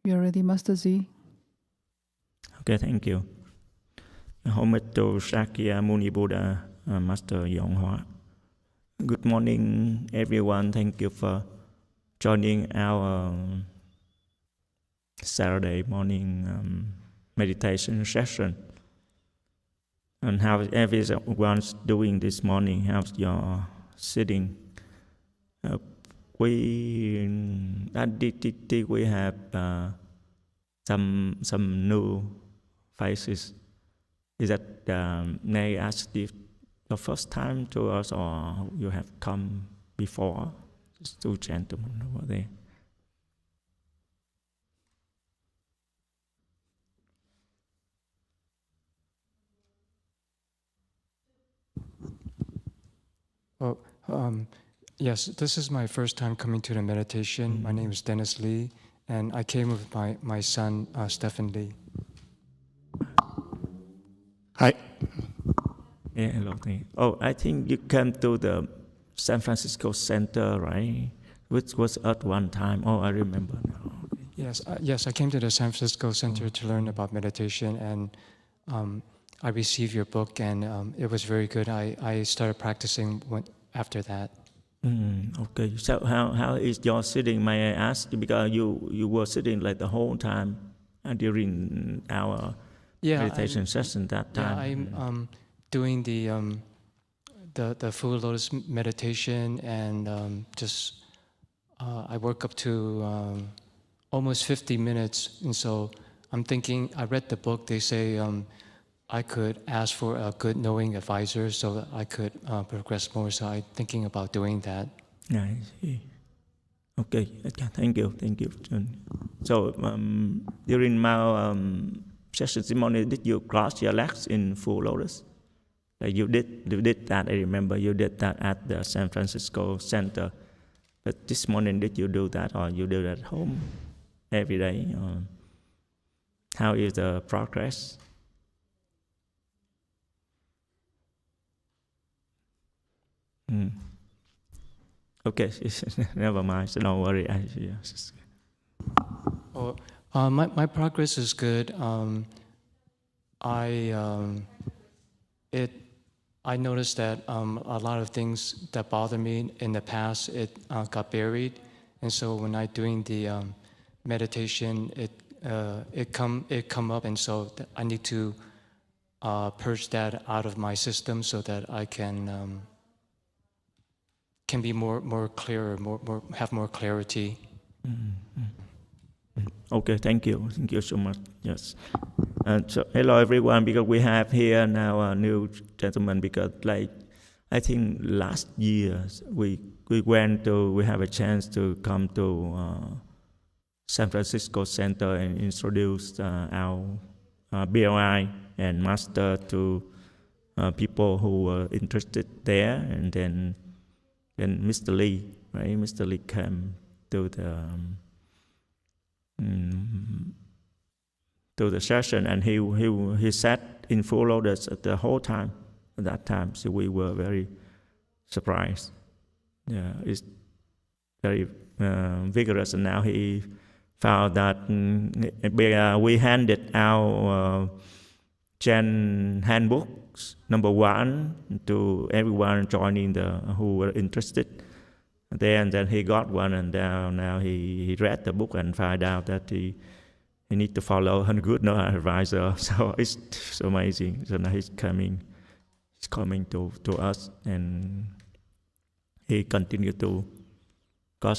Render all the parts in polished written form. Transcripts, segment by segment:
You are ready, Master Zhi? Okay, thank you. Homage to Shakya Muni Buddha, Master Yong Hoa. Good morning, everyone. Thank you for joining our Saturday morning meditation session. And how everyone's doing this morning? How's your sitting? We have some new faces. Is that may I ask if the first time to us, or you have come before? Just two gentlemen over there. Oh, yes, this is my first time coming to the meditation. My name is Dennis Lee, and I came with my son, Stephen Lee. Hi. Yeah, hello. Oh, I think you came to the San Francisco Center, right? Which was at one time. Oh, I remember now. Yes, I came to the San Francisco Center to learn about meditation, and I received your book, and it was very good. I started practicing after that. Okay. So how is your sitting? May I ask? Because you were sitting like the whole time during our meditation session that time. Yeah, I'm doing the full lotus meditation, and I work up to almost 50 minutes, and so I'm thinking. I read the book. They say I could ask for a good knowing advisor so that I could progress more. So I'm thinking about doing that. Yeah, I see. Okay, thank you. So during my session this morning, did you cross your legs in full lotus? Like you did that. I remember you did that at the San Francisco Center. But this morning, did you do that, or you do that at home every day? How is the progress? Okay, never mind. So don't worry. My progress is good. I noticed that a lot of things that bothered me in the past, it got buried, and so when I'm doing the meditation, it come up, and so I need to purge that out of my system so that I can be more clearer, have more clarity. Okay, thank you so much. Yes. So hello everyone, because we have here now a new gentleman, because like I think last year we have a chance to come to San Francisco Center and introduce our BLI and master to people who were interested there, and then Mr. Lee, right? Mr. Lee came to the session, and he sat in full lotus the whole time at that time. So we were very surprised. Yeah, it's very vigorous, and now he found that we handed our Chen handbooks #1 to everyone joining who were interested. Then he got one, and now he read the book and found out that he need to follow a good advisor. So it's so amazing. So now he's coming to us, and he continued to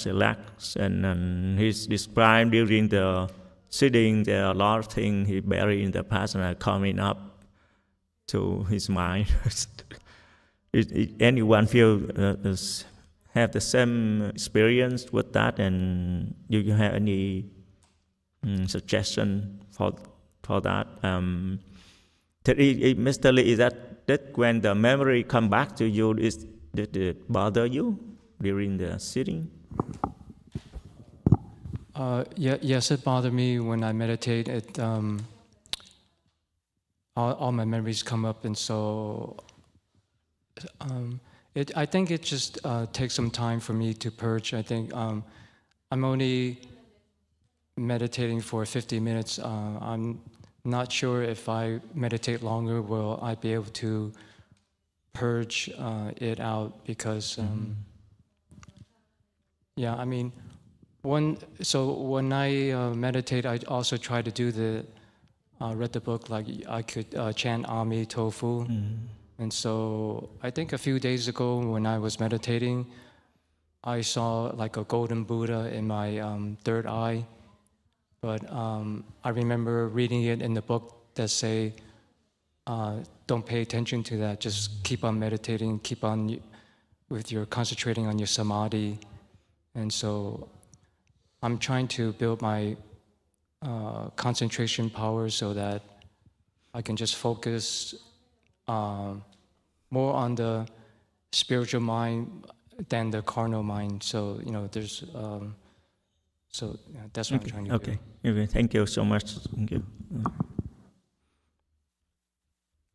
relax, and he's described during the sitting, there are a lot of things he buried in the past and are coming up to his mind. Anyone feel have the same experience with that, and you have any suggestion for that? Mr. Lee, is that when the memory come back to you, did it bother you during the sitting? Yes, it bothered me when I meditate. All my memories come up, and so I think it just takes some time for me to purge. I think I'm only meditating for 50 minutes. I'm not sure if I meditate longer, will I be able to purge it out, because yeah, I mean, when I meditate, I also try to do read the book, like I could chant Emitofuo. And so I think a few days ago when I was meditating, I saw like a golden Buddha in my third eye. But I remember reading it in the book that say, don't pay attention to that, just keep on meditating, keep on with your concentrating on your samadhi. And so I'm trying to build my concentration power so that I can just focus more on the spiritual mind than the carnal mind. So, there's, so yeah, that's what I'm trying to do. Okay, thank you so much. Thank you.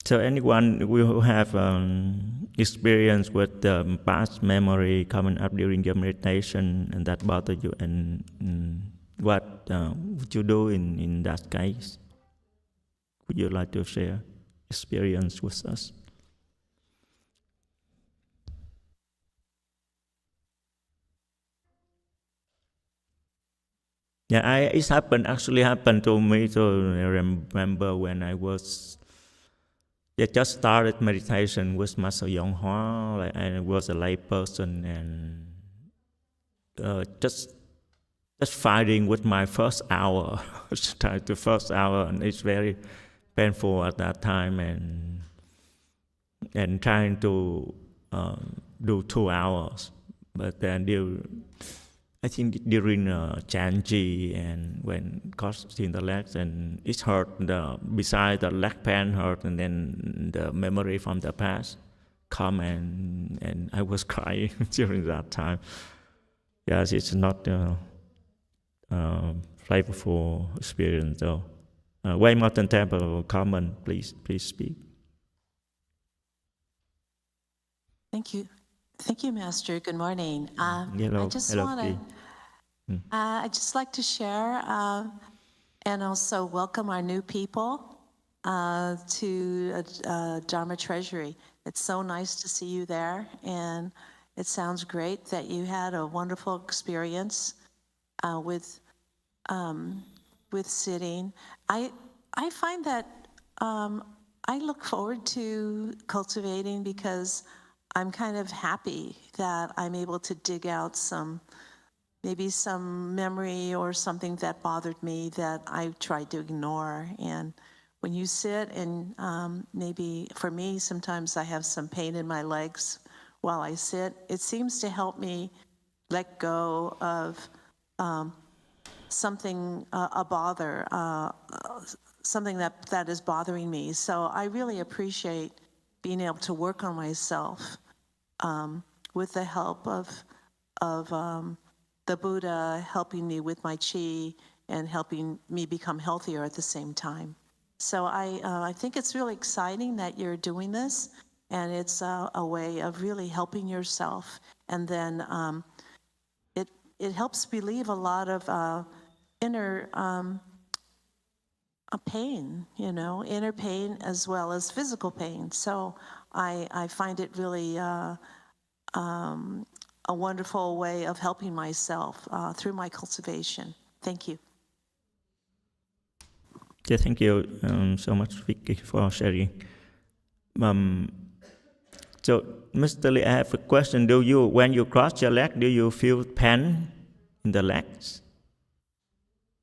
So anyone who have experience with the past memory coming up during your meditation and that bother you, and what would you do in that case? Would you like to share experience with us? Yeah, it actually happened to me. So I remember when I just started meditation with Master Yonghua. Like I was a lay person, and just fighting with my first hour. The first hour, and it's very painful at that time, and trying to do 2 hours, but then I think during Xian Zhi, and when crossing the legs, and it hurt, beside the leg pain hurt, and then the memory from the past come, and I was crying during that time. Yes, it's not flavorful experience though. Way Mountain Temple, comment, please speak. Thank you. Thank you, Master. Good morning. Hello. I just want to, I'd just like to share and also welcome our new people to Dharma Treasury. It's so nice to see you there, and it sounds great that you had a wonderful experience with sitting. I find that I look forward to cultivating, because I'm kind of happy that I'm able to dig out maybe some memory or something that bothered me that I tried to ignore. And when you sit, and maybe for me, sometimes I have some pain in my legs while I sit, it seems to help me let go of something, a bother, something that is bothering me. So I really appreciate being able to work on myself with the help of the Buddha helping me with my chi and helping me become healthier at the same time. So I think it's really exciting that you're doing this, and it's a way of really helping yourself. And then it helps relieve a lot of inner pain, inner pain as well as physical pain. So I find it really a wonderful way of helping myself through my cultivation. Thank you. Yeah, thank you so much, Vicky, for sharing. So, Mr. Lee, I have a question. When you cross your leg, do you feel pain in the legs?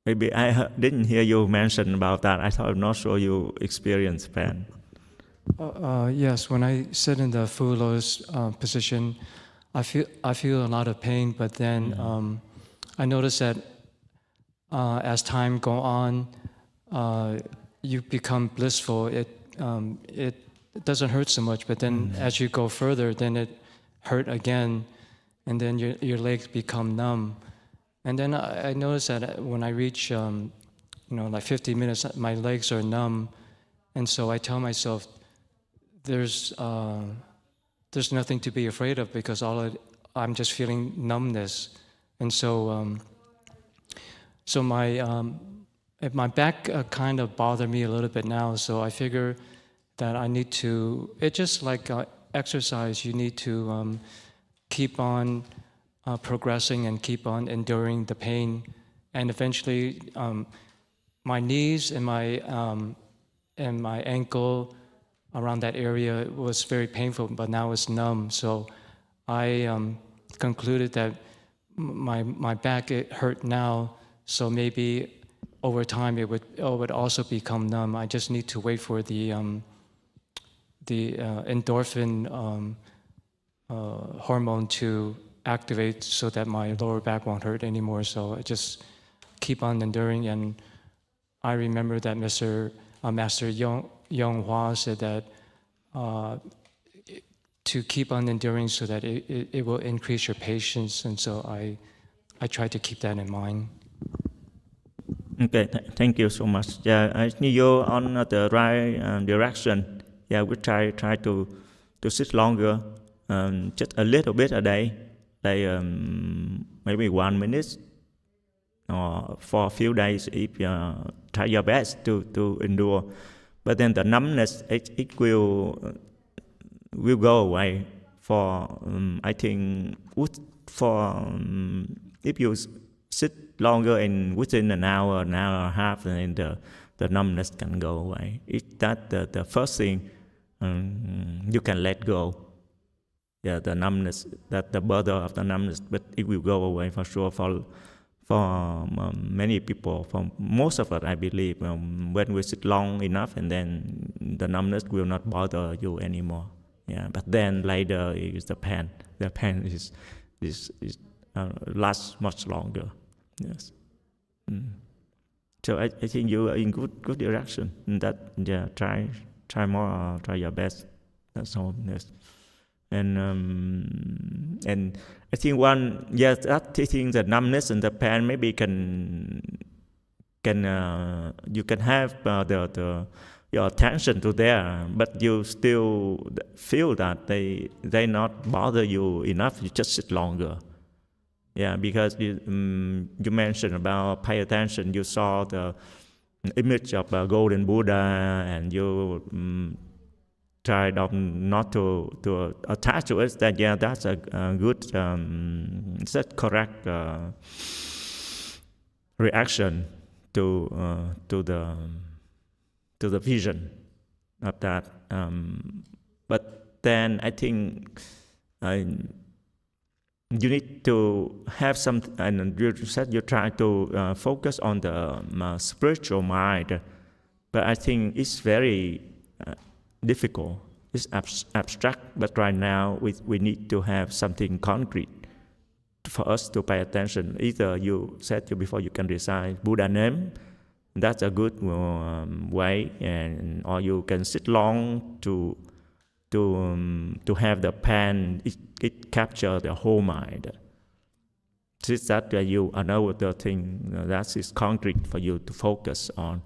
Maybe I didn't hear you mention about that. I'm not sure you experience pain. Yes, when I sit in the full lotus position, I feel a lot of pain. But then I notice that as time goes on, you become blissful. It doesn't hurt so much. But then as you go further, then it hurt again, and then your legs become numb. And then I notice that when I reach, like 50 minutes, my legs are numb, and so I tell myself, there's nothing to be afraid of, because I'm just feeling numbness. And so So my back kind of bothered me a little bit now. So I figure that I need to. It's just like exercise. You need to keep on progressing and keep on enduring the pain, and eventually, my knees and my ankle around that area was very painful, but now it's numb. So I concluded that my back, it hurt now, so maybe over time it would also become numb. I just need to wait for the endorphin hormone to activate so that my lower back won't hurt anymore. So I just keep on enduring. And I remember that Master Yonghua said that to keep on enduring so that it will increase your patience. And so I try to keep that in mind. Okay, thank you so much. Yeah, I think you're on the right direction. Yeah, we try to sit longer, just a little bit a day, like maybe 1 minute, or for a few days if you try your best to endure. But then the numbness, it will go away for I think for if you sit longer and within an hour and a half, then the numbness can go away. That's the first thing you can let go. Yeah, the numbness, that the burden of the numbness, but it will go away for sure for many people, for most of us, I believe, when we sit long enough, and then the numbness will not bother you anymore. Yeah, but then later is the pain. The pain is lasts much longer. Yes. So I think you are in good direction. That try more, try your best. That's all. Yes. And I think that taking the numbness and the pain maybe can you can have your attention to there, but you still feel that they not bother you enough. You just sit longer. Yeah, because you mentioned about pay attention. You saw the image of a golden Buddha, and you try not to attach to it. That that's a good, that's correct reaction to the vision of that. But then I think you need to have some, and you said you try to focus on the spiritual mind, but I think it's very difficult. It's abstract, but right now we need to have something concrete for us to pay attention. Either you said before you can recite Buddha name, that's a good way, or you can sit long to have the pen. It captures the whole mind. Since that you know the thing that is concrete for you to focus on,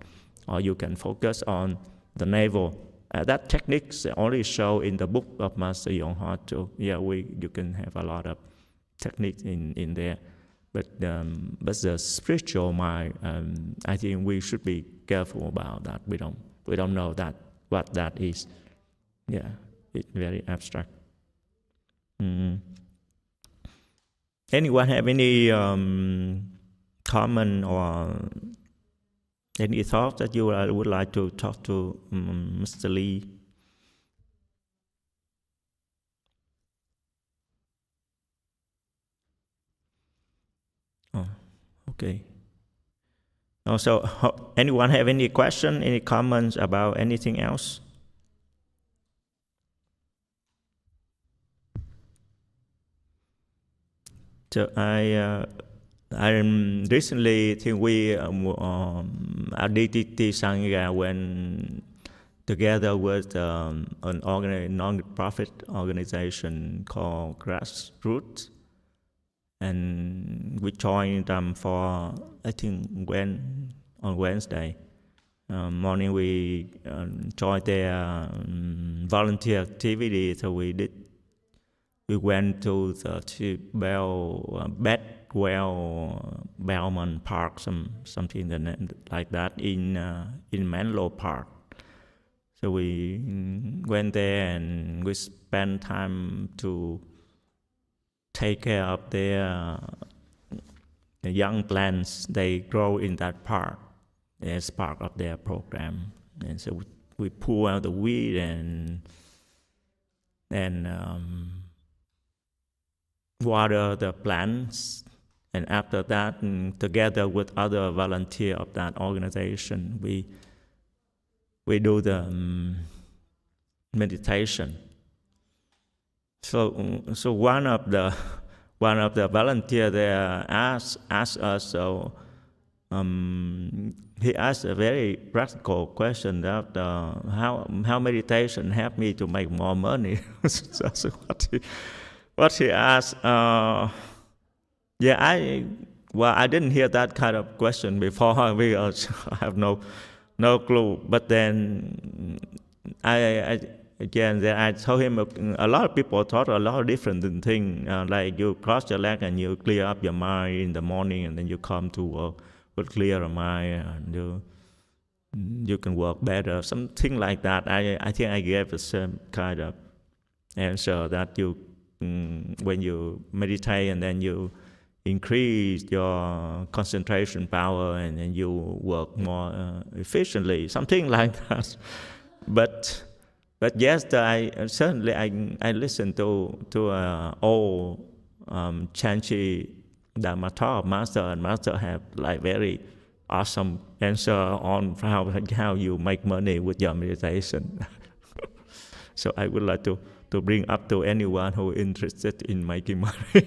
or you can focus on the navel. That techniques only show in the book of Master Yonghua too. Yeah, you can have a lot of techniques in there, but the spiritual mind, I think we should be careful about that. We don't know what that is. Yeah, it's very abstract. Anyone have any comment or any thoughts that you would like to talk to Mr. Lee? Oh, okay. Also, anyone have any question, any comments about anything else? So I recently think we at DTT Sangha went together with an non-profit organization called Grassroots, and we joined them for I think on Wednesday morning. We joined their volunteer activity. So we went to the bed Bellman Park, something like that in Menlo Park. So we went there and we spent time to take care of the young plants they grow in that park as part of their program. And so we pull out the weed and water the plants. And after that, together with other volunteers of that organization, we do the meditation. So one of the volunteers there asked us. So he asked a very practical question that how meditation helped me to make more money. That's what he asked. I didn't hear that kind of question before because I have no clue. But then I told him a lot of people thought a lot of different things. Like you cross your leg and you clear up your mind in the morning, and then you come to work with clear mind, and you can work better. Something like that. I think I gave the same kind of answer that you when you meditate and then you increase your concentration power and then you work more efficiently, something like that. But yes, I listened to old Xian Zhi Dharma talk master, and master have like very awesome answer on how you make money with your meditation. So I would like to bring up to anyone who is interested in making money.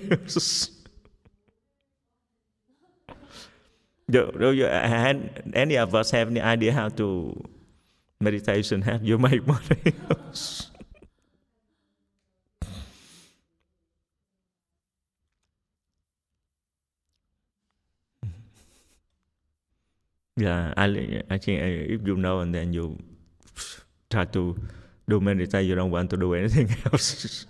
Do you, any of us have any idea how to meditation help you make money? Yeah, I think if you know and then you try to do meditation, you don't want to do anything else.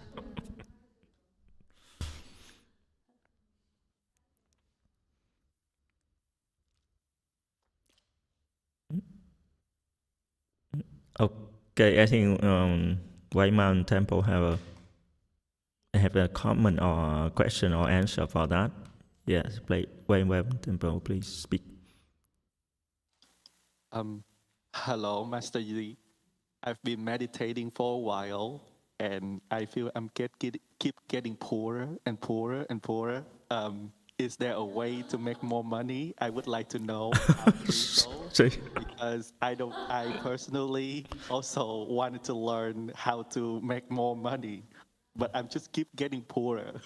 Okay, I think White Mountain Temple have a comment or question or answer for that. Yes, please, White Mountain Temple, please speak. Hello, Master Yi. I've been meditating for a while, and I feel I'm keep getting poorer and poorer and poorer. Is there a way to make more money? I would like to know how to do so, because I personally also wanted to learn how to make more money, but I'm just keep getting poorer.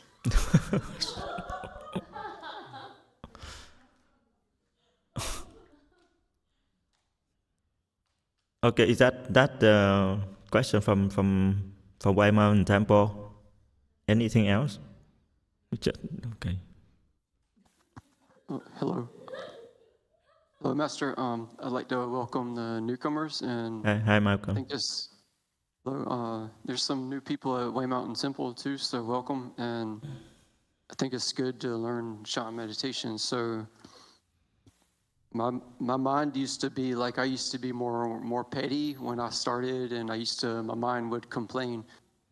Okay, is that the question from White Mountain Temple? Anything else? Okay. Hello. Hello, Master. I'd like to welcome the newcomers, and Hi, Malcolm. I think there's some new people at White Mountain Temple too, so welcome. And I think it's good to learn Xian meditation. So my mind used to be like, I used to be more petty when I started, and my mind would complain.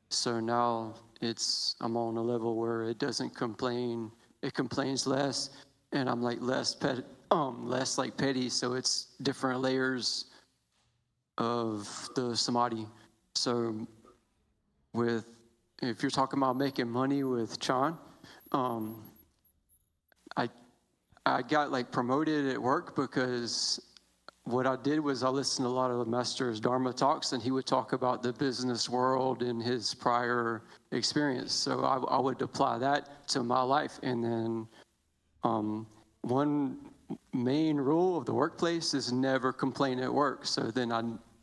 So now I'm on a level where it doesn't complain. It complains less. And I'm like less like petty, so it's different layers of the samadhi. So if you're talking about making money with Chan, I got like promoted at work because what I did was I listened to a lot of the Master's Dharma talks, and he would talk about the business world and his prior experience. So I would apply that to my life, and then one main rule of the workplace is never complain at work. So then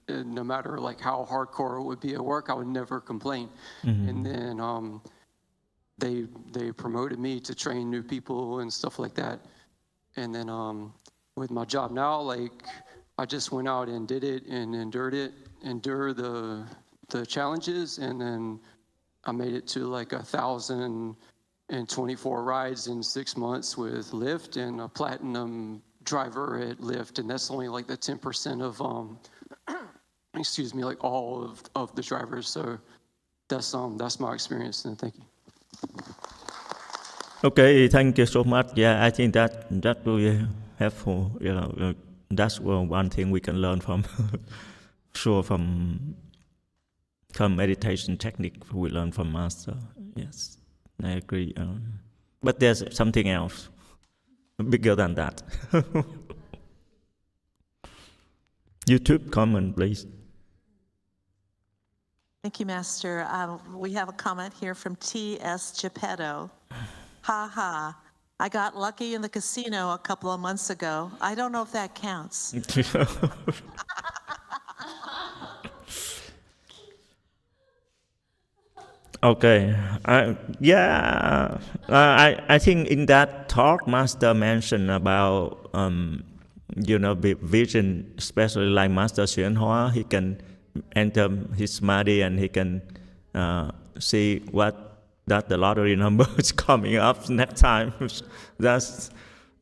no matter like how hardcore it would be at work, I would never complain. Mm-hmm. And then they promoted me to train new people and stuff like that. And then with my job now, like I just went out and did it and endure the challenges, and then I made it to like 1,000 and 24 rides in 6 months with Lyft and a platinum driver at Lyft, and that's only like the 10% of excuse me, like all of the drivers. So that's my experience, and thank you. Okay, thank you so much. Yeah, I think that will be helpful. That's one thing we can learn from. Sure, from meditation technique we learn from master. Yes, I agree. But there's something else bigger than that. YouTube comment, please. Thank you, Master. We have a comment here from T.S. Geppetto. Ha ha. I got lucky in the casino a couple of months ago. I don't know if that counts. Okay. I think in that talk, Master mentioned about vision, especially like Master Xian Zhi. He can enter his samadhi and he can see what that the lottery number is coming up next time. That's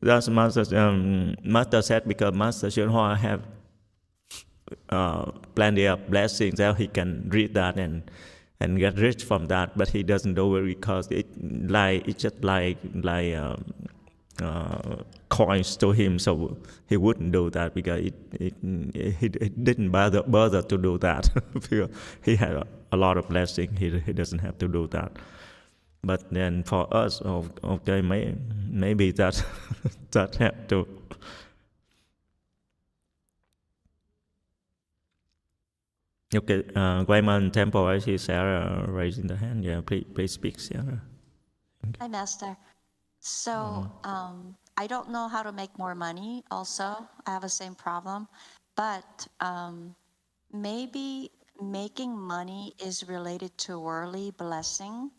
Master said, because Master Xian Zhi have plenty of blessings that he can read that and get rich from that, but he doesn't do it because it's just like coins to him, so he wouldn't do that because he didn't bother to do that because he had a lot of blessing. He doesn't have to do that. But then for us, okay, maybe that have to. Okay, Guayman Temple, I see Sarah raising the hand. Yeah, please speak, Sarah. Hi, Master. So I don't know how to make more money also. I have the same problem. But maybe making money is related to worldly blessing.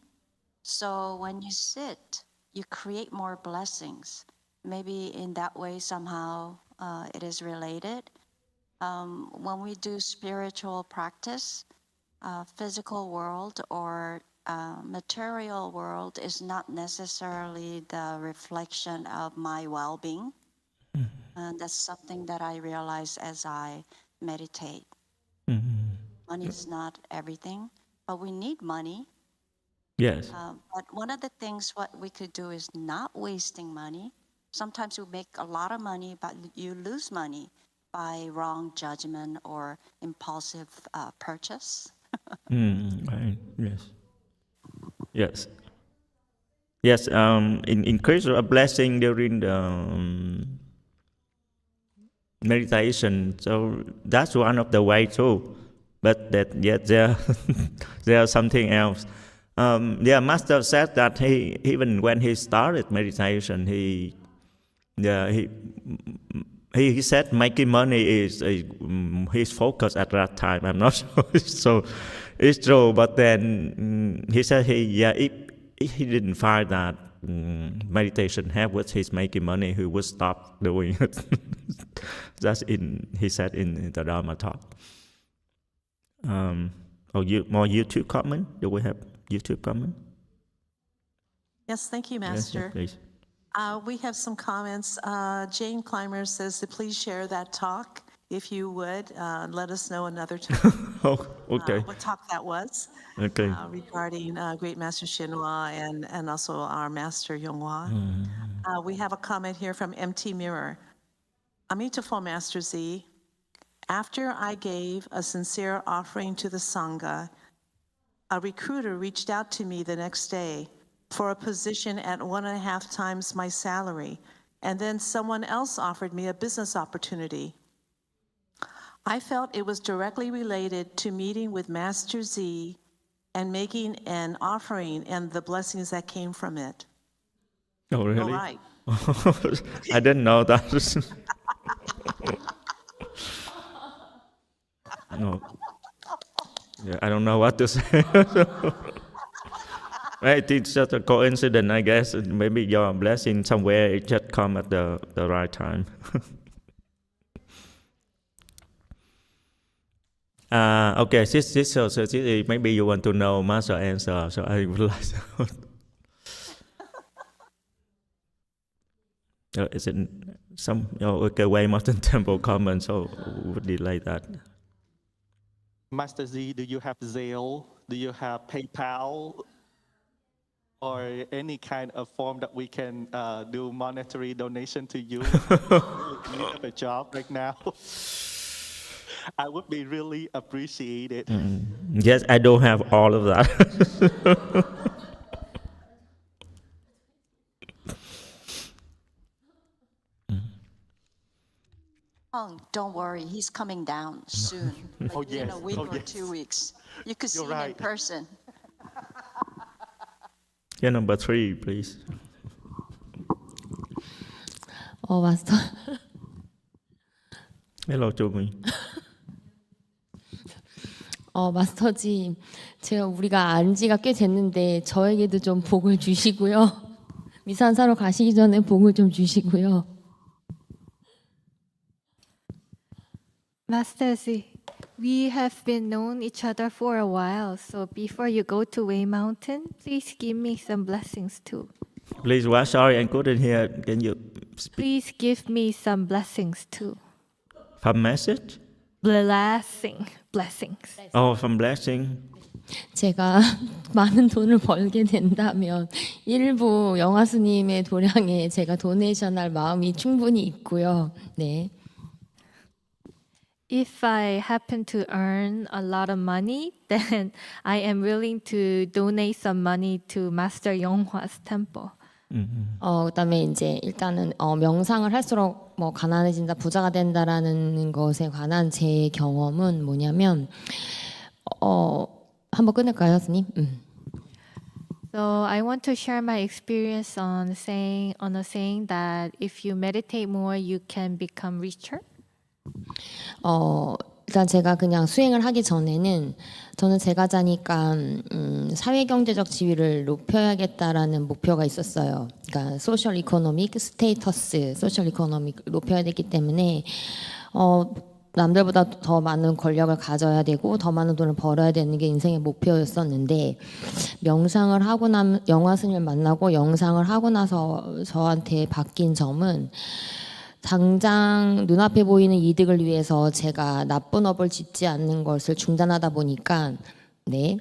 So when you sit, you create more blessings. Maybe in that way somehow it is related. When we do spiritual practice, physical world or material world is not necessarily the reflection of my well-being. And that's something that I realize as I meditate. Money is not everything, but we need money. Yes. But one of the things what we could do is not wasting money. Sometimes you make a lot of money, but you lose money by wrong judgment or impulsive purchase. Right. Yes. In case of a blessing during the meditation, so that's one of the way too. But there's something else. Master said that he, even when he started meditation, he said making money is his focus at that time. I'm not sure so it's true, but then he said if he didn't find that meditation help with his making money, he would stop doing it. He said in the Dharma talk. More YouTube comment? Do we have YouTube comment? Yes, thank you, Master. Yes, please. We have some comments. Jane Clymer says to please share that talk, if you would. Let us know another time. Okay. What talk that was. Okay. Regarding Great Master Shinhua and also our Master Yonghua. We have a comment here from MT Mirror. Emitofuo, Master Z. After I gave a sincere offering to the Sangha, a recruiter reached out to me the next day for a position at 1.5 times my salary, and then someone else offered me a business opportunity. I felt it was directly related to meeting with Master Z and making an offering and the blessings that came from it. Oh, really? All right. I didn't know that. No. Yeah, I don't know what to say. It's just a coincidence, I guess. Maybe your blessing somewhere, it just come at the right time. Okay, so maybe you want to know Master answer, so I would like to. Is it some okay, Way Mountain Temple comment? So would you like that? Master Z, do you have Zelle? Do you have PayPal? Or any kind of form that we can do monetary donation to you? You need of a job right now. I would be really appreciated. Yes, I don't have all of that. Oh, don't worry, he's coming down soon. Like Oh, in a yes. week Oh, or yes. 2 weeks. You could see You're him in right. person. Yeah, number 3, please. 마스터. Hello, Jumi. 마스터지, 우리가 안 지가 꽤 됐는데 저에게도 좀 복을 주시고요. 미산사로 가시기 전에 복을 좀 주시고요. Master Z, we have been known each other for a while, so before you go to Way Mountain, please give me some blessings too. Please, what? Sorry, I couldn't hear. Can you speak? Please give me some blessings too. From message? Blessings. Oh, from blessing. 제가 많은 돈을 벌게 된다면 일부 영화 스님의 도량에 제가 도네이션할 마음이 충분히 있고요. 네. If I happen to earn a lot of money, then I am willing to donate some money to Master Yonghwa's temple. 그다음에 이제 일단은 명상을 할수록 뭐 가난해진다, 부자가 된다라는 것에 관한 제 경험은 뭐냐면 한번 끊을까요, 스님? So I want to share my experience on a saying that if you meditate more, you can become richer. 일단 제가 그냥 수행을 하기 전에는 저는 제가 자니까 사회경제적 지위를 높여야겠다라는 목표가 있었어요. 그러니까 소셜 이코노믹 스테이터스, 소셜 이코노믹 높여야 되기 때문에 남들보다 더 많은 권력을 가져야 되고 더 많은 돈을 벌어야 되는 게 인생의 목표였었는데 명상을 하고 영화 스님을 만나고 영상을 하고 나서 저한테 바뀐 점은 당장 눈앞에 보이는 이득을 위해서 제가 나쁜 업을 짓지 않는 것을 중단하다 보니까 네.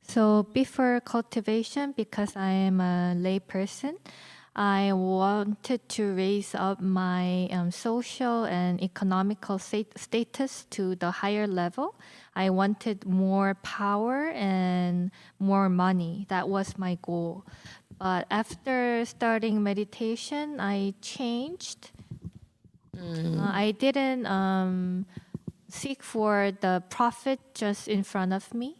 So before cultivation, because I am a lay person, I wanted to raise up my social and economical status to the higher level. I wanted more power and more money. That was my goal. But after starting meditation, I changed. I didn't seek for the profit just in front of me.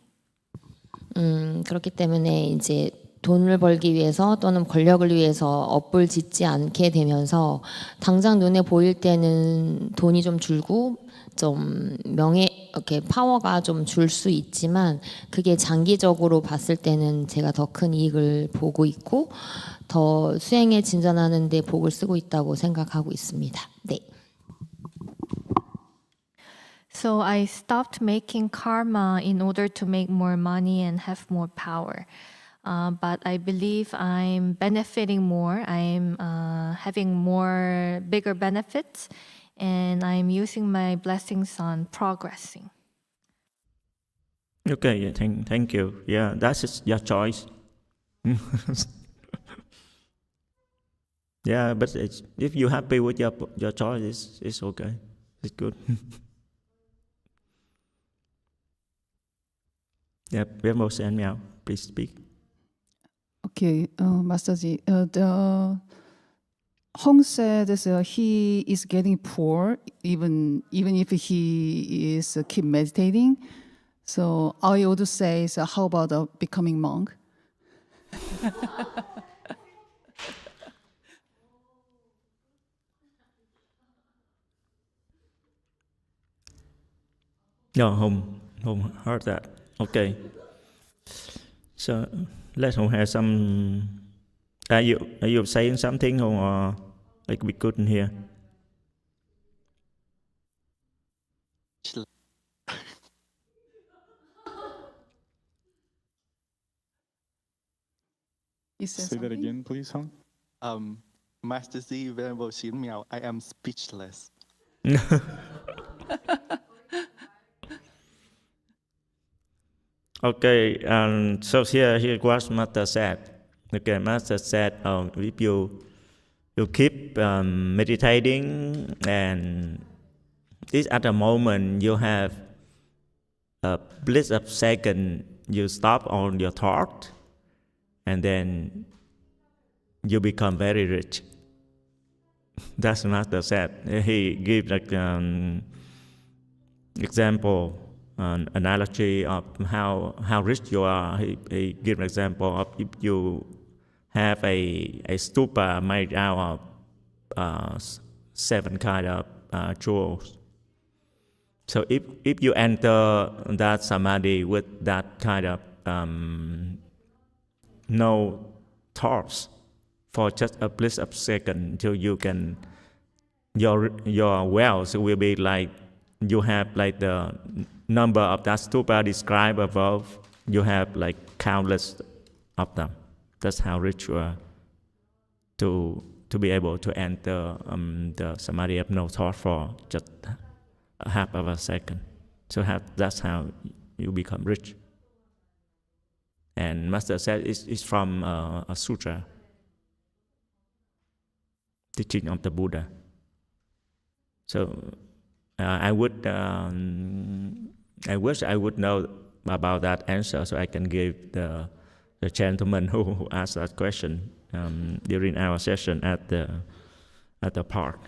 그렇기 때문에 이제 돈을 벌기 위해서 또는 권력을 위해서 업을 짓지 않게 되면서 당장 눈에 보일 때는 돈이 좀 줄고 좀 이렇게 파워가 좀 줄 수 있지만 그게 장기적으로 봤을 때는 제가 더 큰 이익을 보고 있고 더 수행에 진전하는 데 복을 쓰고 있다고 생각하고 있습니다. 네. So I stopped making karma in order to make more money and have more power. But I believe I'm benefiting more. I'm having bigger benefits, and I'm using my blessings on progressing. Okay, yeah, thank you. Yeah, that's your choice. Yeah, but if you're happy with your choice, it's okay. It's good. Yeah, we have more Sen Miao. Please speak. Okay, Master Ji, the Hong said he is getting poor even if he is keep meditating. So I would say, so how about becoming monk? No, Hong heard that. Okay. So let Hong have some. Are you saying something, or like we couldn't hear? You said Say that something? again, please, Hong. Master Z, Venerable Xin Miao, I am speechless. Okay, so here what Master said. Okay, Master said, if you keep meditating, and this at the moment you have a blitz of second, you stop on your thought, and then you become very rich. That's what Master said. He gave like example, an analogy of how rich you are. He gave an example of if you have a stupa made out of 7 kind of jewels. So if you enter that samadhi with that kind of no thoughts for just a blink of second, till you can, your wealth will be like, you have like the number of that stupa described above, you have like countless of them. That's how rich you are, to be able to enter the samadhi of no thought for just a half of a second. So that's how you become rich. And Master said it's from a sutra, teaching of the Buddha. So I wish I would know about that answer, so I can give the gentleman who asked that question during our session at the park.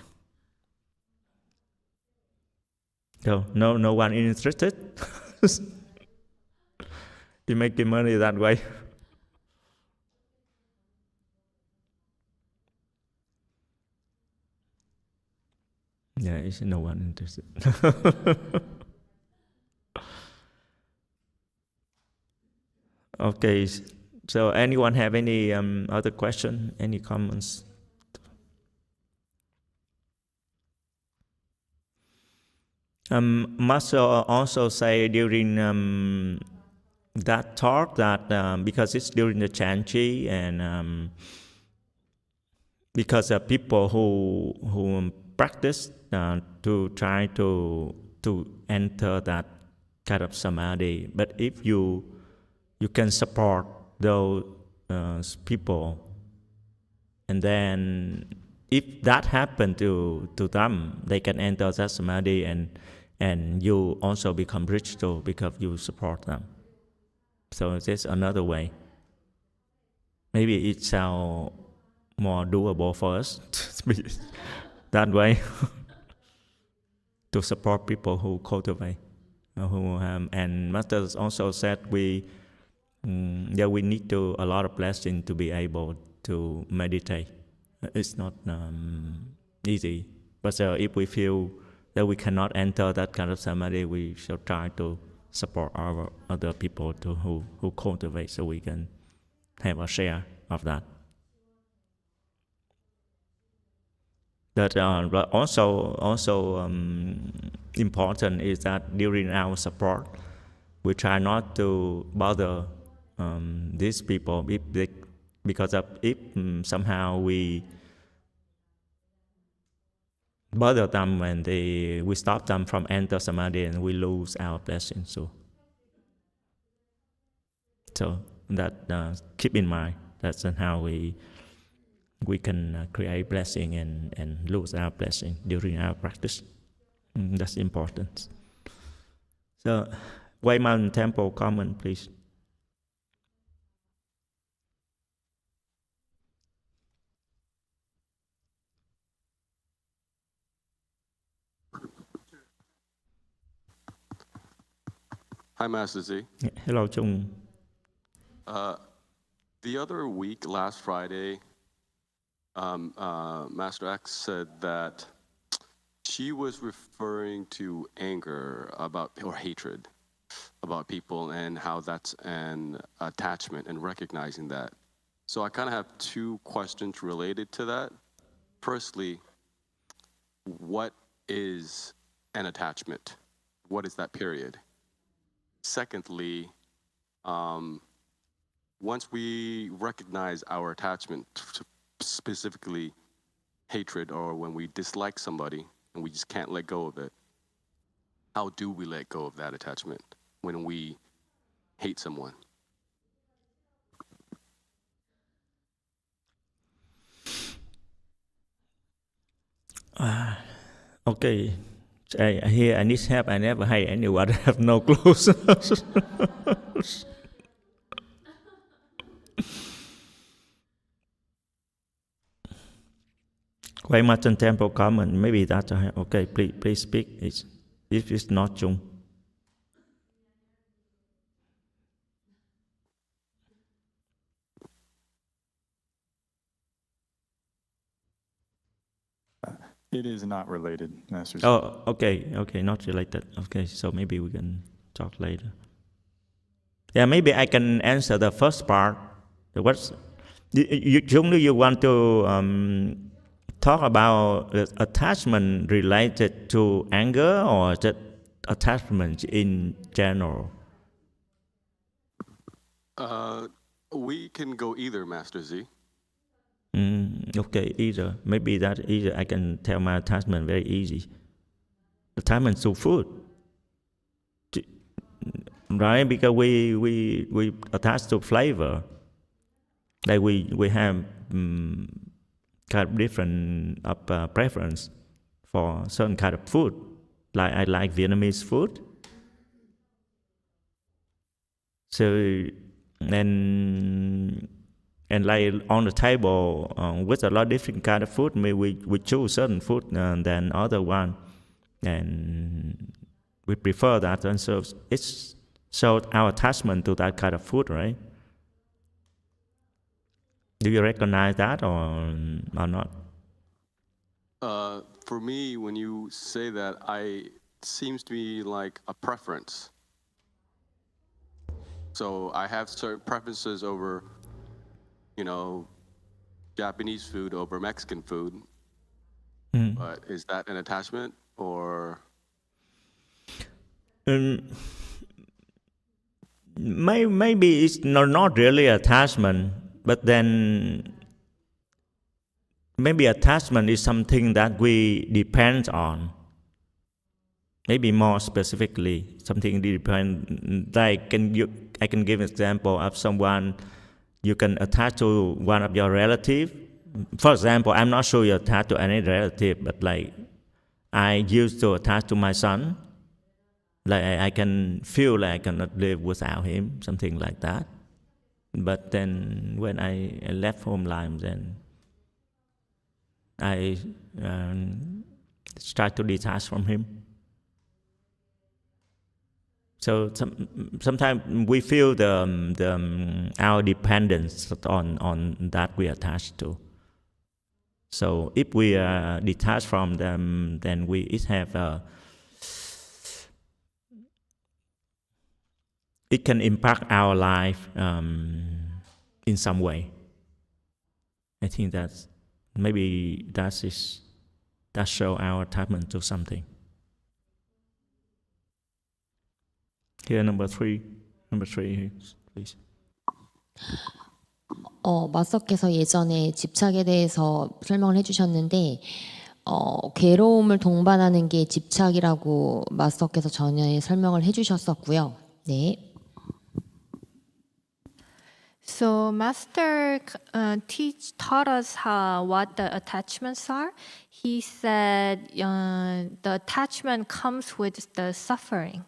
So no one interested. You making money that way. Yeah, it's no one interested. Okay, so anyone have any other question, any comments? Master also say during that talk that because it's during the Chanchi, and because of people who practice to try to enter that kind of samadhi, but if you can support those people, and then if that happened to them, they can enter that samadhi, and you also become rich too because you support them. So there's another way. Maybe it sounds more doable for us to be that way. To support people who cultivate, and Master also said we need to a lot of blessing to be able to meditate. It's not easy, but if we feel that we cannot enter that kind of samadhi, we should try to support our other people who cultivate, so we can have a share of that. But also important is that during our support, we try not to bother these people because if somehow we bother them when we stop them from enter samadhi, and we lose our blessing. So that keep in mind. That's how we can create blessing and lose our blessing during our practice. That's important. So, White Mountain Temple, comment, please. Hi, Master Z. Hello, Chung. The other week, last Friday, Master X said that she was referring to anger or hatred about people, and how that's an attachment, and recognizing that. So I kind of have 2 questions related to that. Firstly, what is an attachment? What is that period? Secondly, once we recognize our attachment to specifically hatred, or when we dislike somebody and we just can't let go of it, how do we let go of that attachment when we hate someone? Okay, here I need help. I never hate anyone. I have no clues. Quite much in temple comment. Maybe that's okay. Please speak. If it's not Chung. It is not related, Master. Oh, okay, not related. Okay, so maybe we can talk later. Yeah, maybe I can answer the first part. What's Chung? Do you want to talk about attachment related to anger, or just attachment in general? We can go either, Master Z. Okay, either. Maybe that either I can tell my attachment very easy. Attachment to food. Right? Because we attach to flavor. Like we have kind of different preference for certain kind of food. Like I like Vietnamese food. So and like on the table with a lot of different kind of food, maybe we choose certain food than other one, and we prefer that, and so it's shows our attachment to that kind of food, right? Do you recognize that or not? For me, when you say that, it seems to be like a preference. So I have certain preferences over, Japanese food over Mexican food. But is that an attachment or? Maybe it's not really attachment, but then maybe attachment is something that we depend on. Maybe more specifically, something depend. Like I can give an example of someone. You can attach to one of your relatives. For example, I'm not sure you attach to any relative, but like I used to attach to my son. Like I can feel like I cannot live without him, something like that. But then when I left home life, then I tried to detach from him. So sometimes we feel our dependence on that we attach to. So if we are detached from them, then it can impact our life in some way. I think that shows our attachment to something. Here, number three, please. 마스터께서 예전에 집착에 대해서 설명을 해주셨는데 괴로움을 동반하는 게 집착이라고 마스터께서 전에 설명을 해주셨었고요. 네. So Master taught us what the attachments are. He said the attachment comes with the suffering.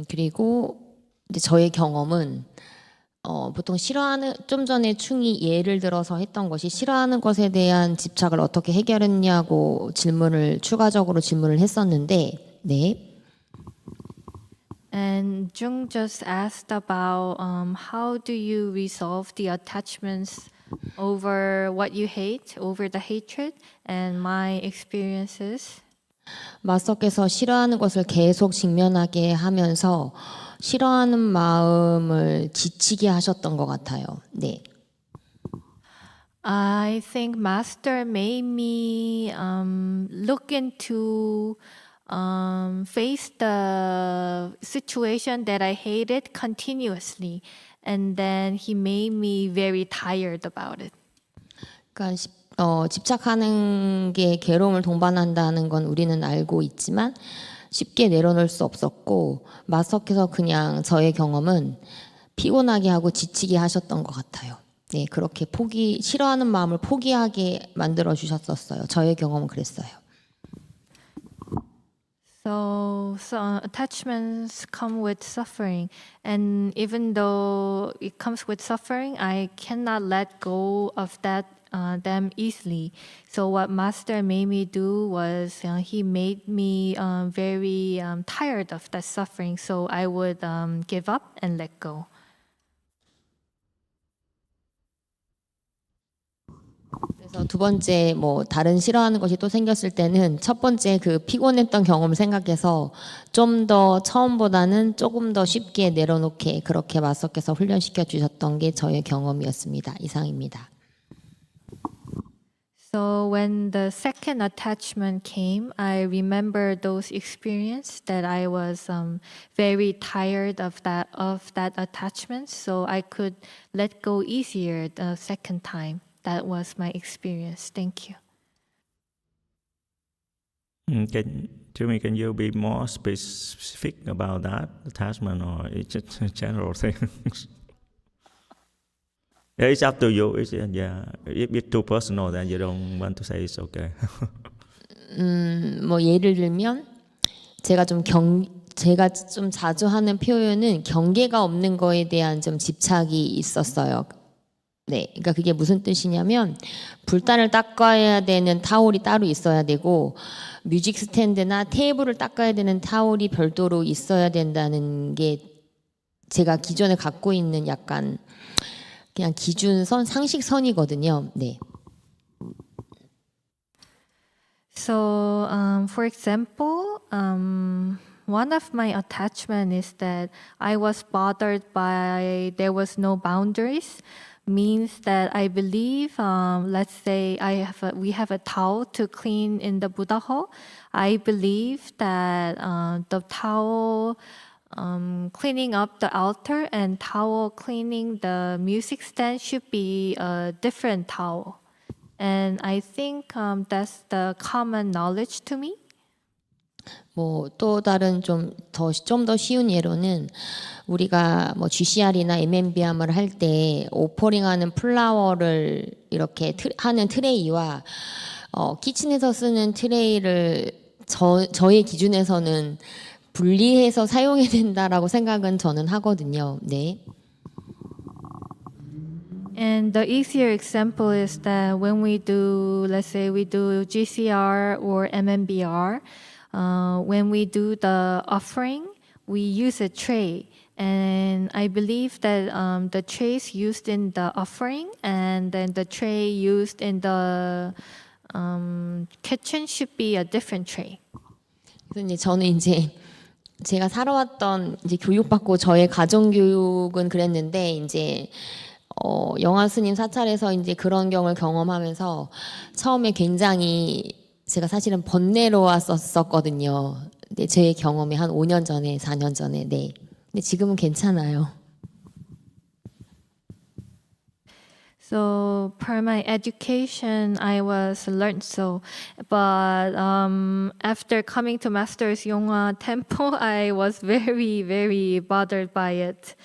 그리고 이제 저의 경험은 보통 좀 전에 충이 예를 들어서 했던 것이 싫어하는 것에 대한 집착을 어떻게 해결했냐고 추가적으로 질문을 했었는데, 네. And Jung just asked about how do you resolve the attachments over what you hate, over the hatred, and my experiences. 마스터께서 싫어하는 것을 계속 직면하게 하면서 싫어하는 마음을 지치게 하셨던 것 같아요. 네. I think Master made me look into face the situation that I hated continuously, and then he made me very tired about it. 그러니까 집착하는 게 괴로움을 동반한다는 건 우리는 알고 있지만 쉽게 내려놓을 수 없었고 마스터께서 그냥 저의 경험은 피곤하게 하고 지치게 하셨던 것 같아요. 네, 그렇게 싫어하는 마음을 포기하게 만들어 주셨었어요. 저의 경험은 그랬어요. So attachments come with suffering, and even though it comes with suffering, I cannot let go of them easily. So what Master made me do was he made me very tired of that suffering. So I would give up and let go. 그래서 두 번째 다른 싫어하는 것이 또 생겼을 때는 첫 번째 그 피곤했던 경험을 생각해서 좀 더 처음보다는 조금 더 쉽게 내려놓게 그렇게 마스터께서 훈련시켜 주셨던 게 저의 경험이었습니다. 이상입니다. So when the second attachment came, I remember those experiences that I was very tired of that attachment, so I could let go easier the second time. That was my experience. Thank you. Can you be more specific about that attachment, or it's just a general thing? It's up to you. If it's too personal, then you don't want to say it's okay. 예를 들면 제가 좀 자주 하는 표현은 경계가 없는 거에 대한 좀 집착이 있었어요. 네, 그러니까 그게 무슨 뜻이냐면 불단을 닦아야 되는 타올이 따로 있어야 되고 뮤직 스탠드나 테이블을 닦아야 되는 타올이 별도로 있어야 된다는 게 제가 기존에 갖고 있는 약간 그냥 기준선, 상식선이거든요. 네. So, for example, one of my attachment is that I was bothered by there was no boundaries. Means that I believe, let's say we have a towel to clean in the Buddha hall. I believe that the towel cleaning up the altar and towel cleaning the music stand should be a different towel. And I think that's the common knowledge to me. 또 다른 좀 더 쉬운 예로는 우리가 GCR이나 MMBM을 할 때 오퍼링하는 플라워를 이렇게 하는 트레이와 키친에서 쓰는 트레이를 저의 기준에서는 분리해서 사용해야 된다라고 생각은 저는 하거든요. 네. And the easier example is that when we do, let's say we do GCR or MMBR, when we do the offering, we use a tray. And I believe that the trays used in the offering and then the tray used in the kitchen should be a different tray. 그래서 저는 제가 살아왔던 교육받고 저의 가정 교육은 그랬는데 영화 스님 사찰에서 그런 경우를 경험하면서 처음에 굉장히 제가 사실은 번뇌로웠었거든요. 근데 제 경험이 한 5년 전에, 4년 전에. 네. 근데 지금은 괜찮아요. So per my education, I was learned so, but after coming to Master's Yongwa Temple, I was very, very bothered by it.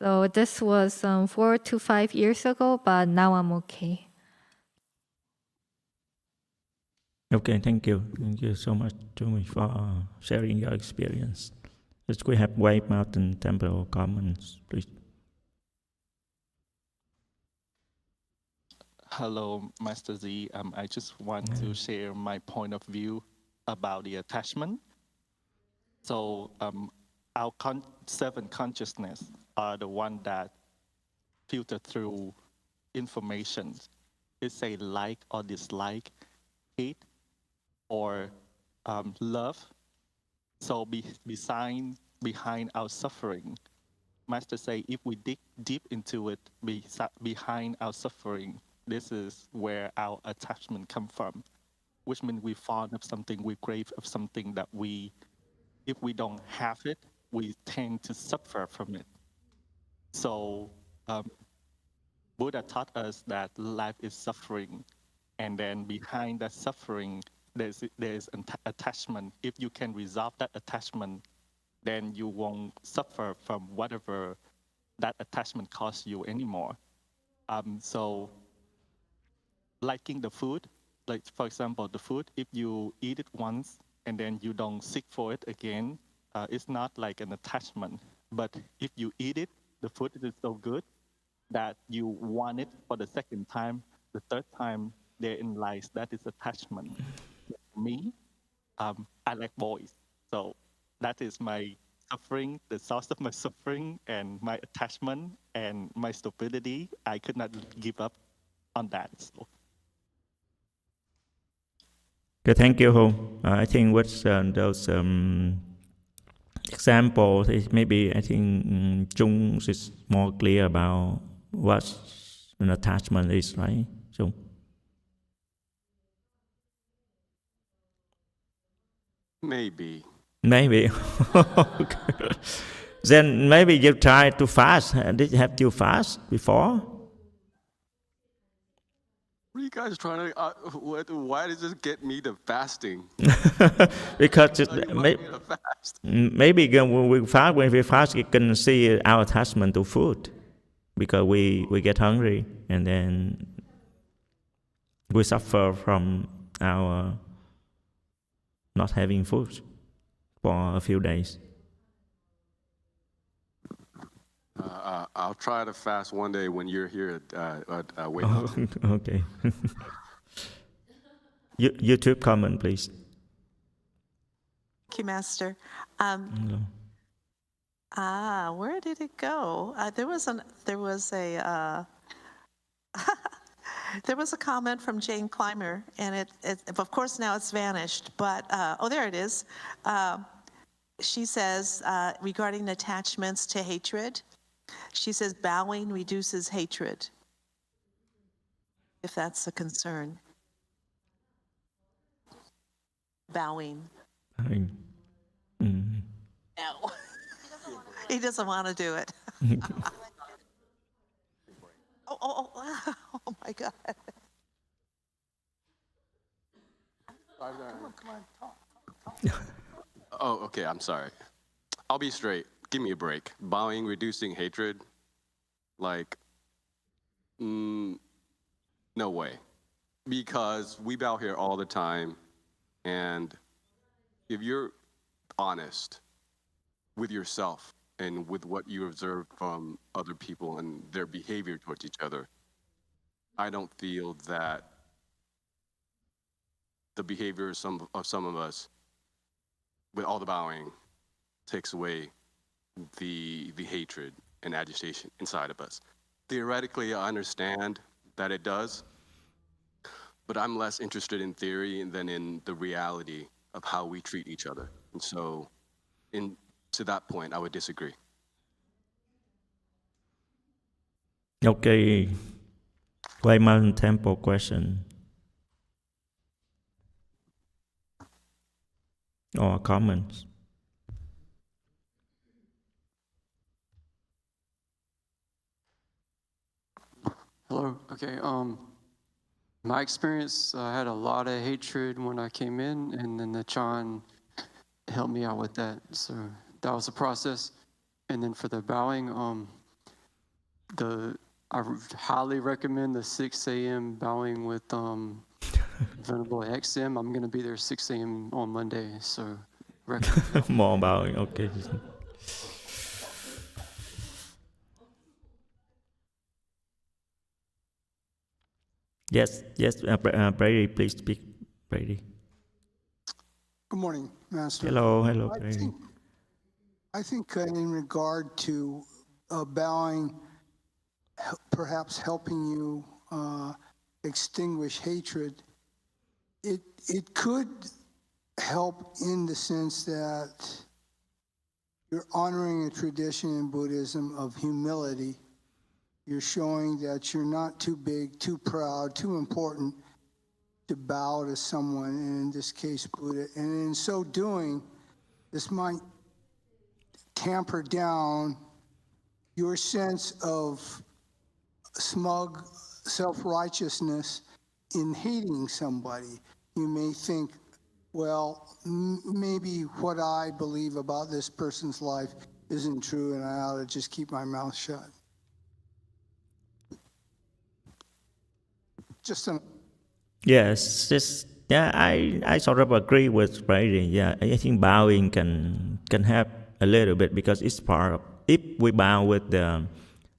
So this was 4 to 5 years ago, but now I'm okay. Okay, thank you. Thank you so much to me for sharing your experience. Let's we have White Mountain Temple comments, please. Hello, Master Z. I just want to share my point of view about the attachment. So our seven consciousness are the one that filter through information. It's a like or dislike, hate or love. So behind our suffering, Master say if we dig deep into it, behind our suffering, this is where our attachment come from, which means we fond of something, we crave of something that if we don't have it, we tend to suffer from it. So Buddha taught us that life is suffering, and then behind that suffering, there's an attachment. If you can resolve that attachment, then you won't suffer from whatever that attachment costs you anymore. So liking the food, like for example, the food, if you eat it once and then you don't seek for it again, it's not like an attachment. But if you eat it, the food is so good that you want it for the second time, the third time, therein lies that is attachment. Me, I like boys. So that is my suffering, the source of my suffering and my attachment and my stupidity. I could not give up on that. So. Okay, thank you, Ho. I think with those examples, maybe I think Chung is more clear about what an attachment is, right? Chung. Maybe. Maybe. Okay. Then maybe you try to fast. Did you have to fast before? What are you guys trying to? Why does this get me to fasting? Because fast. maybe when we fast, we can see our attachment to food, because we get hungry and then we suffer from our not having food for a few days. I'll try to fast one day when you're here at Wake Up. Okay. YouTube comment, please. Thank you, Master. Where did it go? There was a comment from Jane Clymer, and it of course now it's vanished. But there it is. She says regarding attachments to hatred. She says bowing reduces hatred, if that's a concern. Bowing. No. He doesn't want to do it. Oh my God. Oh, okay, I'm sorry. I'll be straight. Give me a break. Bowing, reducing hatred, like, no way. Because we bow here all the time, and if you're honest with yourself and with what you observe from other people and their behavior towards each other, I don't feel that the behavior of some of us, with all the bowing, takes away the hatred and agitation inside of us. Theoretically, I understand that it does, but I'm less interested in theory than in the reality of how we treat each other. And so, to that point, I would disagree. Okay. Layman Temple question or comments? Hello. Okay. My experience, I had a lot of hatred when I came in, and then the Chan helped me out with that. So that was the process. And then for the bowing, I highly recommend the 6 a.m. bowing with Venerable XM. I'm gonna be there 6 a.m. on Monday, so recommend. More bowing. Okay. Yes, Brady, please speak, Brady. Good morning, Master. Hello, Brady. I think in regard to bowing, perhaps helping you extinguish hatred, it could help in the sense that you're honoring a tradition in Buddhism of humility. You're showing that you're not too big, too proud, too important to bow to someone, and in this case, Buddha. And in so doing, this might tamper down your sense of smug self-righteousness in hating somebody. You may think, well, maybe what I believe about this person's life isn't true and I ought to just keep my mouth shut. Just an Yes, I sort of agree with Brady. Yeah, I think bowing can help a little bit because it's part of, if we bow with the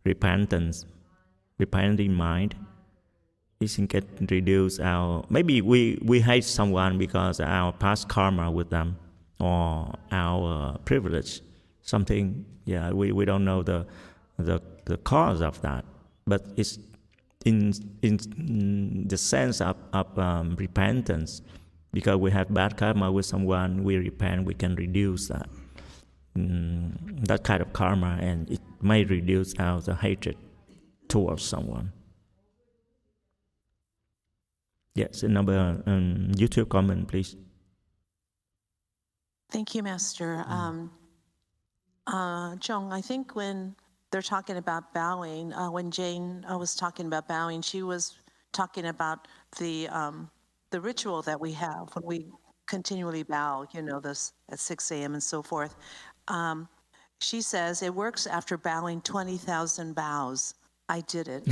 repenting mind, it can reduce our, maybe we hate someone because our past karma with them or our privilege, something, yeah, we don't know the cause of that, but it's in the sense of repentance, because we have bad karma with someone, we repent, we can reduce that kind of karma, and it may reduce our the hatred towards someone. Yes, another YouTube comment, please. Thank you, Master. Jung, I think when they're talking about bowing, when Jane was talking about bowing, she was talking about the ritual that we have when we continually bow, this at 6 a.m. and so forth. She says it works after bowing 20,000 bows. I did it.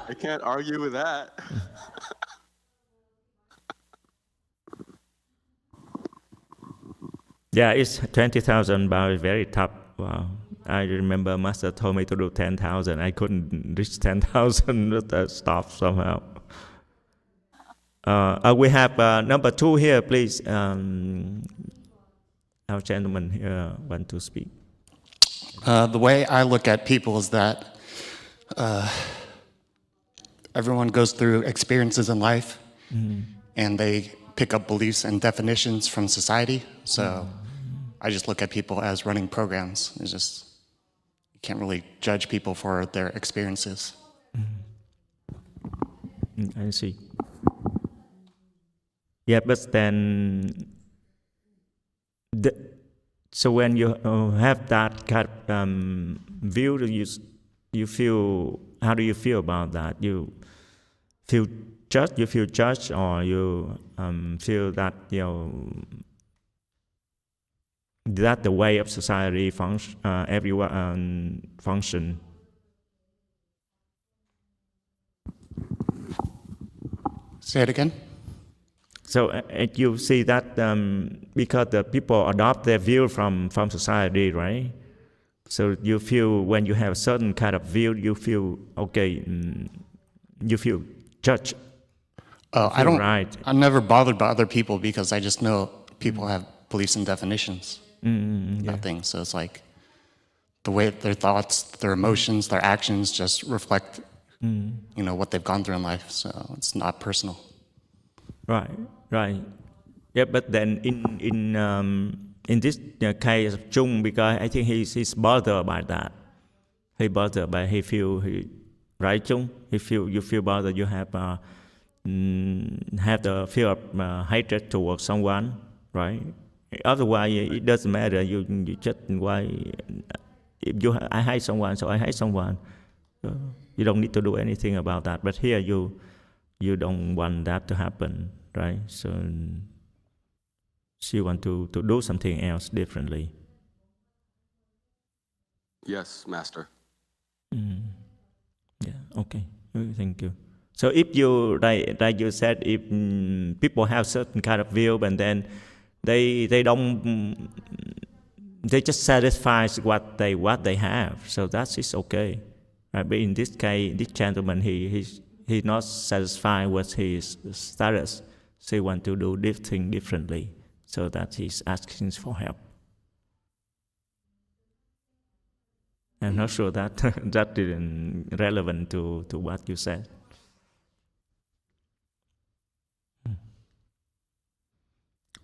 I can't argue with that. Yeah, it's 20,000 bows, very tough. Wow. I remember Master told me to do 10,000. I couldn't reach 10,000, but I stopped somehow. We have number 2 here, please. Our gentleman here want to speak. The way I look at people is that everyone goes through experiences in life, and they pick up beliefs and definitions from society. So I just look at people as running programs. It's just, you can't really judge people for their experiences. I see. Yeah, but then, so when you have that kind of view, you feel, how do you feel about that? You feel judged, or you feel that, that the way of society everyone function? Say it again. So you see that because the people adopt their view from society, right? So you feel, when you have a certain kind of view, you feel okay, you feel judged. I don't. Right. I'm never bothered by other people because I just know people have beliefs and definitions about things. So it's like the way their thoughts, their emotions, their actions just reflect, what they've gone through in life. So it's not personal. Right. Yeah, but then in this case of Chung, because I think he's bothered by that. He feel right, Chung. You feel bothered. You have the fear of hatred towards someone, right? Otherwise, it doesn't matter. You just I hate someone, so I hate someone. You don't need to do anything about that. But here you don't want that to happen, right? So you want to do something else differently. Yes, Master. Yeah. Okay. Thank you. So if you, like you said, if people have certain kind of view, and then they just satisfy what they have, so that is okay. Right? But in this case, this gentleman, he's not satisfied with his status, so he wants to do this thing differently, so that he's asking for help. I'm not sure that that isn't relevant to what you said.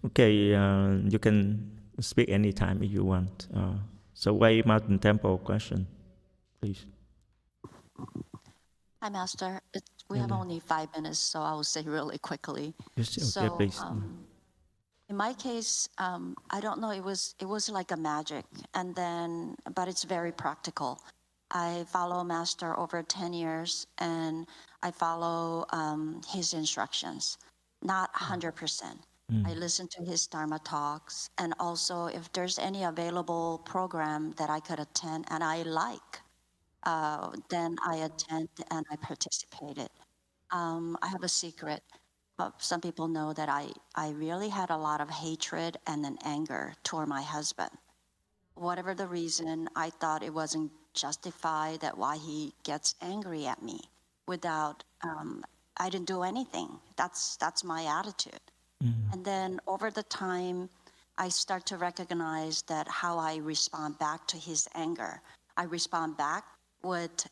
Okay, you can speak anytime if you want. So Way Mountain Temple question, please. Hi, Master. We have only 5 minutes, so I will say really quickly. Yes, okay, So, please. in my case, I don't know. It was like a magic, but it's very practical. I follow Master over 10 years, and I follow his instructions, not 100%. I listen to his Dharma talks, and also if there's any available program that I could attend and I like, then I attend and I participated. I have a secret. Some people know that I really had a lot of hatred and an anger toward my husband. Whatever the reason, I thought it wasn't justified that why he gets angry at me without, I didn't do anything. That's my attitude. And then over the time, I start to recognize that how I respond back to his anger. I respond back with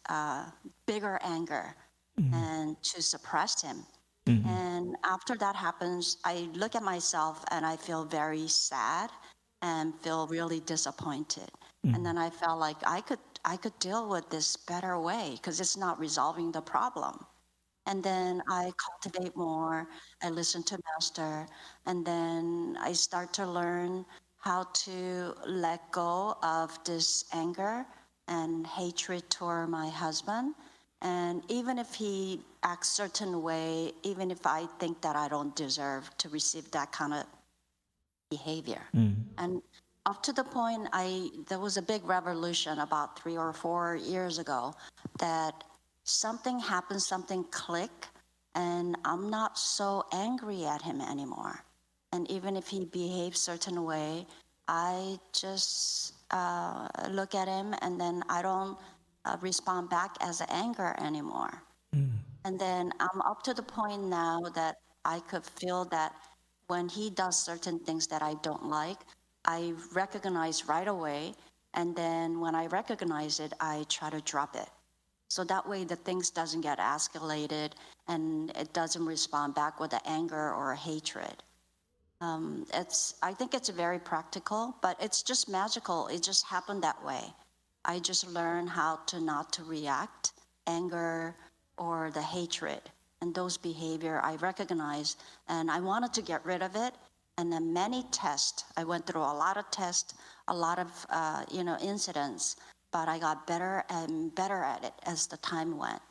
bigger anger and to suppress him. And after that happens, I look at myself and I feel very sad and feel really disappointed. And then I felt like I could deal with this better way because it's not resolving the problem. And then I cultivate more, I listen to Master, and then I start to learn how to let go of this anger and hatred toward my husband. And even if he acts certain way, even if I think that I don't deserve to receive that kind of behavior. And up to the point, there was a big revolution about 3 or 4 years ago that something happened, something clicked, and I'm not so angry at him anymore. And even if he behaves certain way, I just look at him and then I don't respond back as anger anymore. And then I'm up to the point now that I could feel that when he does certain things that I don't like, I recognize right away. And then when I recognize it, I try to drop it. So that way the things doesn't get escalated and it doesn't respond back with the anger or hatred. I think it's very practical, but it's just magical. It just happened that way. I just learned how to not to react, anger or the hatred. And those behavior I recognize and I wanted to get rid of it. And then many tests, I went through a lot of tests, a lot of incidents, but I got better and better at it as the time went.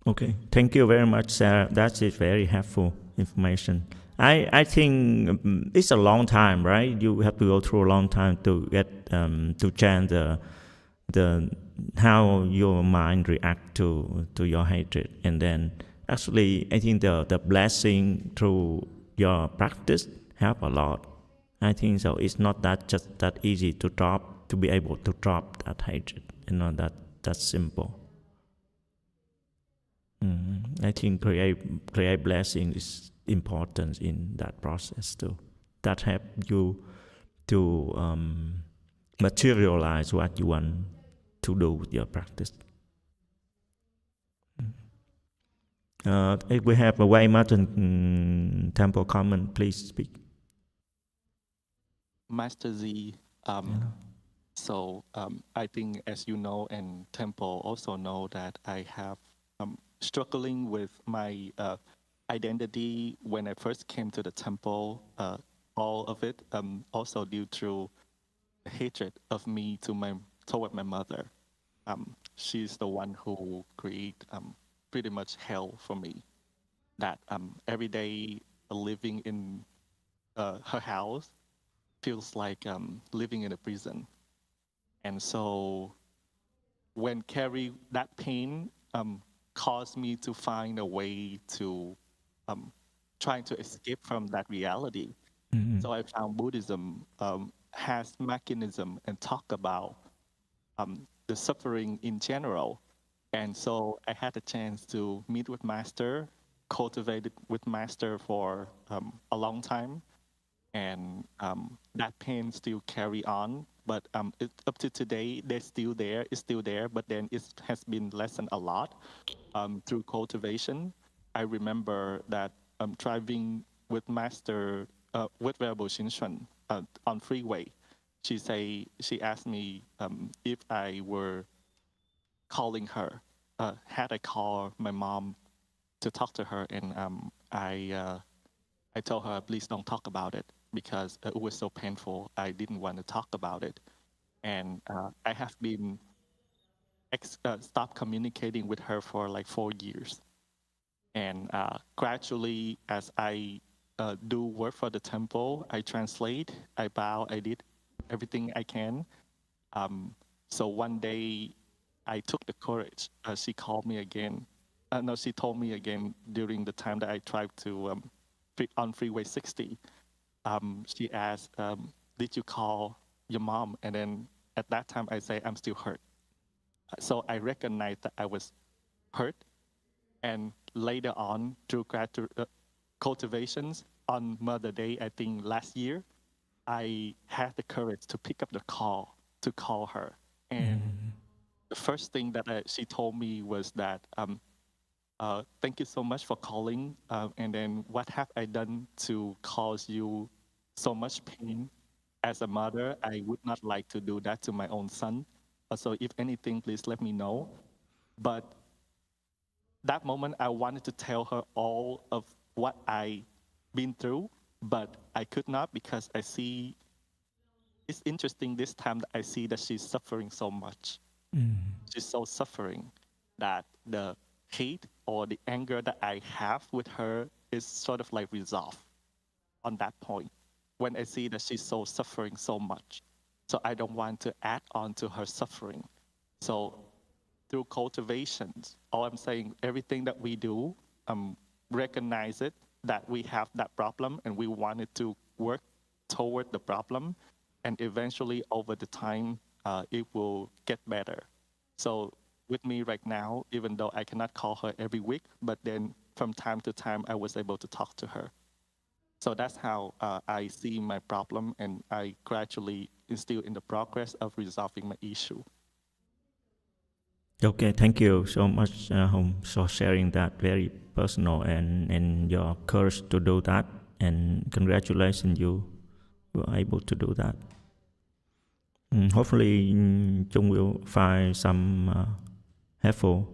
Okay, thank you very much, Sarah. That is very helpful information. I think it's a long time, right? You have to go through a long time to get to change the how your mind react to your hatred, and then actually I think the blessing through your practice help a lot. I think so. It's not that easy to be able to drop that hatred. That simple. I think create blessing is important in that process too. That help you to materialize what you want to do with your practice. If we have a Wei Martin Temple comment, please speak. Master Z, so I think as you know and Temple also know that I have struggling with my identity when I first came to the temple, all of it also due to hatred of me toward my mother. She's the one who create pretty much hell for me. That every day living in her house feels like living in a prison. And so when carry that pain caused me to find a way to trying to escape from that reality. So I found Buddhism has mechanism and talk about the suffering in general. And so I had a chance to meet with Master, cultivated with Master for a long time. And that pain still carry on, but up to today, it's still there, but then it has been lessened a lot through cultivation. I remember that driving with Master, with Venerable Xinxuan on freeway, she asked me if I were calling her. Had I called my mom to talk to her, and I told her, please don't talk about it because it was so painful. I didn't want to talk about it. And I have been stopped communicating with her for like 4 years. And gradually, as I do work for the temple, I translate, I bow, I did everything I can. So one day, I took the courage. She called me again. No, she told me again during the time that I tried to on Freeway 60. She asked, did you call your mom? And then at that time, I say, I'm still hurt. So I recognized that I was hurt. And later on, through cultivations, on Mother Day, I think last year, I had the courage to pick up the call, to call her. And the first thing that she told me was that, thank you so much for calling. And then what have I done to cause you so much pain? As a mother, I would not like to do that to my own son. So if anything, please let me know. But that moment, I wanted to tell her all of what I been through, but I could not because I see, it's interesting this time that I see that she's suffering so much. She's so suffering that the hate or the anger that I have with her is sort of like resolved on that point when I see that she's so suffering so much. So I don't want to add on to her suffering. So through cultivations, all I'm saying, everything that we do, recognize it, that we have that problem and we wanted to work toward the problem. And eventually over the time, it will get better. So with me right now, even though I cannot call her every week, but then from time to time, I was able to talk to her. So that's how I see my problem, and I gradually is still in the progress of resolving my issue. Okay, thank you so much, Hồng, for sharing that very personal and your courage to do that. And congratulations, you were able to do that. Hopefully, Chung will find some helpful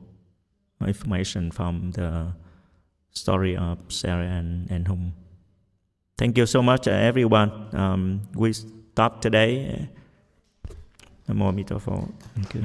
information from the story of Sarah and Hồng. Thank you so much, everyone. We stop today. Emitofuo. Thank you.